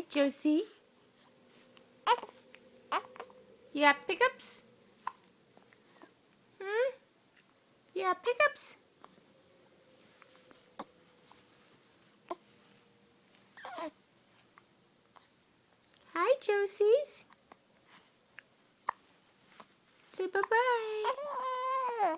Hi, Josie. You have pickups? You have pickups? Hi, Josies. Say bye-bye.